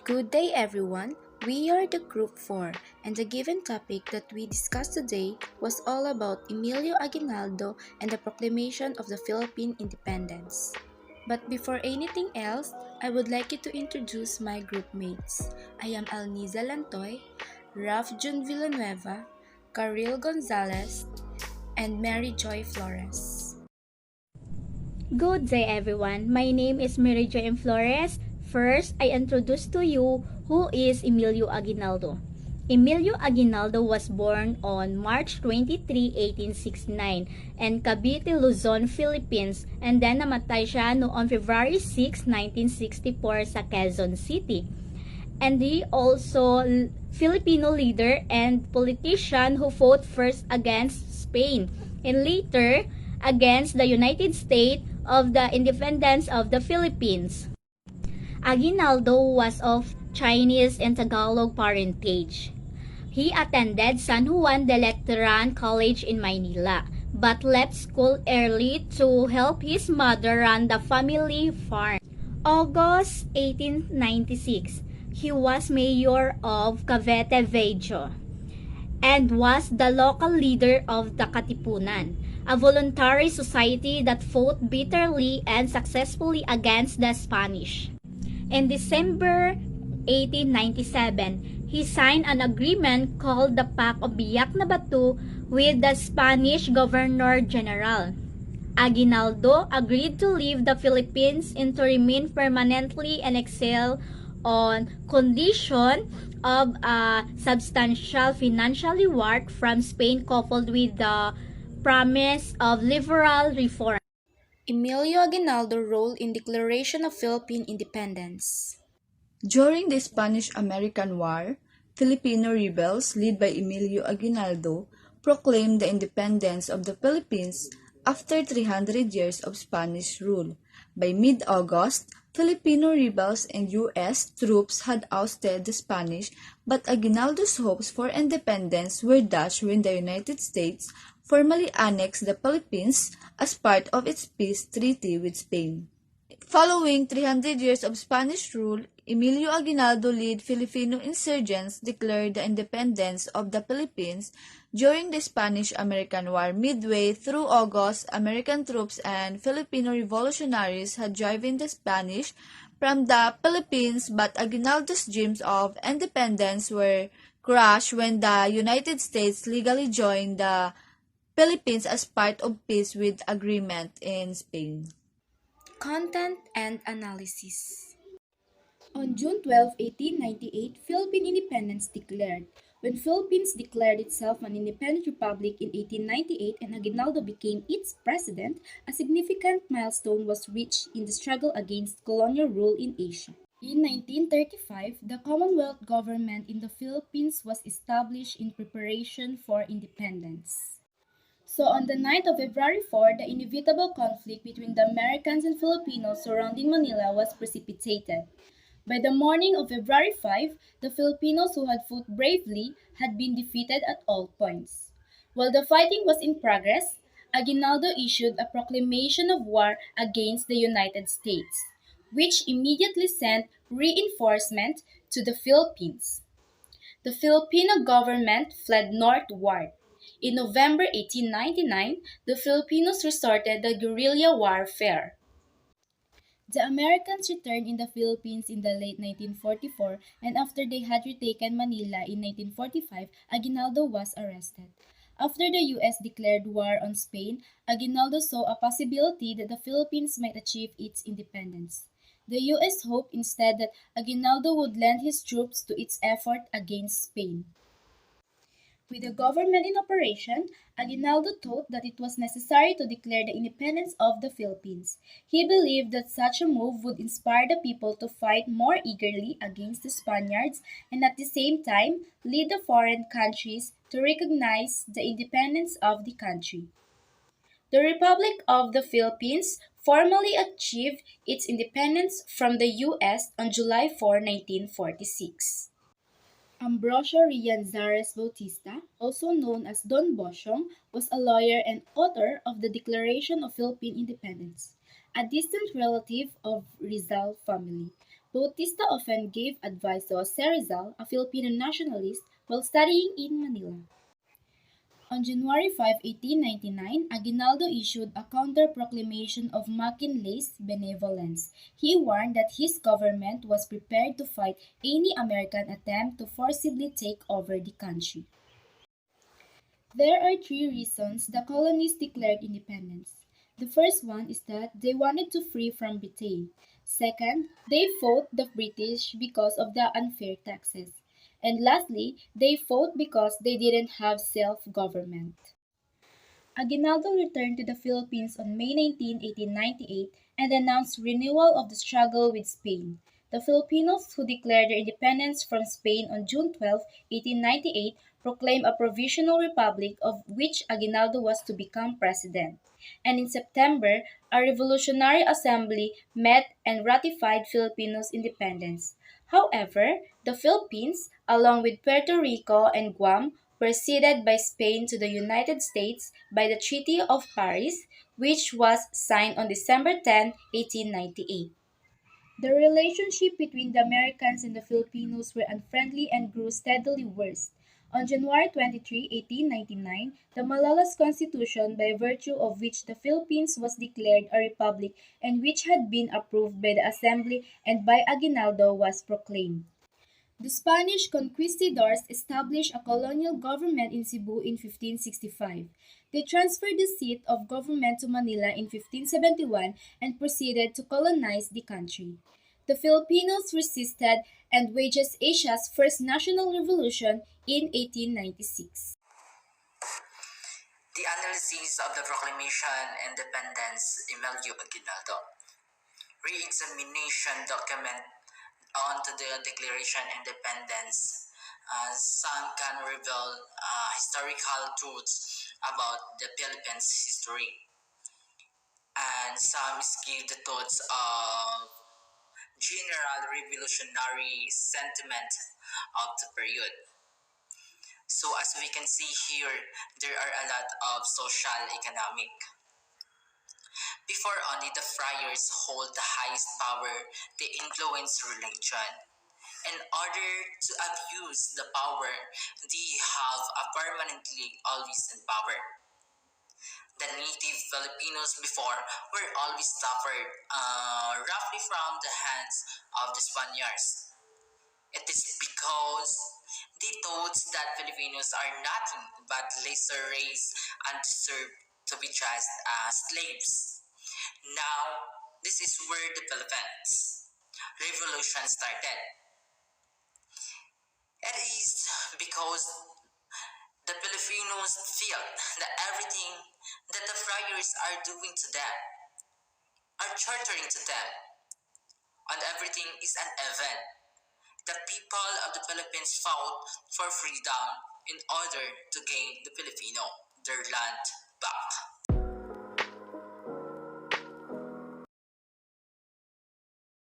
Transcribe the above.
Good day, everyone. We are the Group 4, and the given topic that we discussed today was all about Emilio Aguinaldo and the proclamation of the Philippine independence. But before anything else, I would like you to introduce my group mates. I am Alniza Lantoy, Raf Jun Villanueva, Karil Gonzalez, and Mary Joy Flores. Good day everyone. My name is Mary Joy Flores. First, I introduce to you who is Emilio Aguinaldo. Emilio Aguinaldo was born on March 23, 1869 in Cavite, Luzon, Philippines, and then namatay siya noong February 6, 1964 sa Quezon City. And he also Filipino leader and politician who fought first against Spain and later against the United States of the independence of the Philippines. Aguinaldo was of Chinese and Tagalog parentage. He attended San Juan de Lectran College in Maynila, but left school early to help his mother run the family farm. August 1896, he was mayor of Cavite Viejo and was the local leader of the Katipunan, a voluntary society that fought bitterly and successfully against the Spanish. In December 1897, he signed an agreement called the Pact of Biak na Batu with the Spanish Governor-General. Aguinaldo agreed to leave the Philippines and to remain permanently in exile on condition of a substantial financial reward from Spain coupled with the promise of liberal reform. Emilio Aguinaldo role in Declaration of Philippine Independence. During the Spanish-American War, Filipino rebels led by Emilio Aguinaldo proclaimed the independence of the Philippines after 300 years of Spanish rule. By mid-August, Filipino rebels and U.S. troops had ousted the Spanish, but Aguinaldo's hopes for independence were dashed when the United States formally annexed the Philippines as part of its peace treaty with Spain. Following 300 years of Spanish rule, Emilio Aguinaldo led Filipino insurgents declared the independence of the Philippines during the Spanish-American War. Midway through August, American troops and Filipino revolutionaries had driven the Spanish from the Philippines, but Aguinaldo's dreams of independence were crushed when the United States legally joined the Philippines as part of peace with agreement in Spain. Content and analysis. On June 12, 1898, Philippine independence declared. When Philippines declared itself an independent republic in 1898 and Aguinaldo became its president, a significant milestone was reached in the struggle against colonial rule in Asia. In 1935, the Commonwealth government in the Philippines was established in preparation for independence. So on the night of February 4, the inevitable conflict between the Americans and Filipinos surrounding Manila was precipitated. By the morning of February 5, the Filipinos who had fought bravely had been defeated at all points. While the fighting was in progress, Aguinaldo issued a proclamation of war against the United States, which immediately sent reinforcement to the Philippines. The Filipino government fled northward. In November 1899, the Filipinos resorted to guerrilla warfare. The Americans returned in the Philippines in the late 1944, and after they had retaken Manila in 1945, Aguinaldo was arrested. After the U.S. declared war on Spain, Aguinaldo saw a possibility that the Philippines might achieve its independence. The U.S. hoped instead that Aguinaldo would lend his troops to its effort against Spain. With the government in operation, Aguinaldo thought that it was necessary to declare the independence of the Philippines. He believed that such a move would inspire the people to fight more eagerly against the Spaniards and at the same time lead the foreign countries to recognize the independence of the country. The Republic of the Philippines formally achieved its independence from the U.S. on July 4, 1946. Ambrosio Rianzares Bautista, also known as Don Boshong, was a lawyer and author of the Declaration of Philippine Independence, a distant relative of Rizal family. Bautista often gave advice to Jose Rizal, a Filipino nationalist, while studying in Manila. On January 5, 1899, Aguinaldo issued a counter-proclamation of McKinley's benevolence. He warned that his government was prepared to fight any American attempt to forcibly take over the country. There are three reasons the colonies declared independence. The first one is that they wanted to free from Britain. Second, they fought the British because of the unfair taxes. And lastly, they fought because they didn't have self-government. Aguinaldo returned to the Philippines on May 19, 1898 and announced renewal of the struggle with Spain. The Filipinos who declared their independence from Spain on June 12, 1898 proclaimed a provisional republic of which Aguinaldo was to become president. And in September, a revolutionary assembly met and ratified Filipinos' independence. However, the Philippines, along with Puerto Rico and Guam, were ceded by Spain to the United States by the Treaty of Paris, which was signed on December 10, 1898. The relationship between the Americans and the Filipinos were unfriendly and grew steadily worse. On January 23, 1899, the Malalas Constitution, by virtue of which the Philippines was declared a republic and which had been approved by the Assembly and by Aguinaldo, was proclaimed. The Spanish conquistadors established a colonial government in Cebu in 1565. They transferred the seat of government to Manila in 1571 and proceeded to colonize the country. The Filipinos resisted and waged Asia's first national revolution in 1896. The analysis of the Proclamation Independence Emilio Aguinaldo. Re-examination document onto the Declaration Independence. Some can reveal historical truths about the Philippines history, and some give the thoughts of general revolutionary sentiment of the period. So as we can see here, there are a lot of social economic. Before only the friars hold the highest power, they influence religion. In order to abuse the power, they have a permanently always in power. The native Filipinos before were always suffered roughly from the hands of the Spaniards. It is because they thought that Filipinos are nothing but lesser race and deserve to be just as slaves. Now, this is where the Philippines revolution started. It is because the Filipinos feel that everything that the friars are doing to them, are torturing to them, and everything is an event. The people of the Philippines fought for freedom in order to gain the Filipino their land back.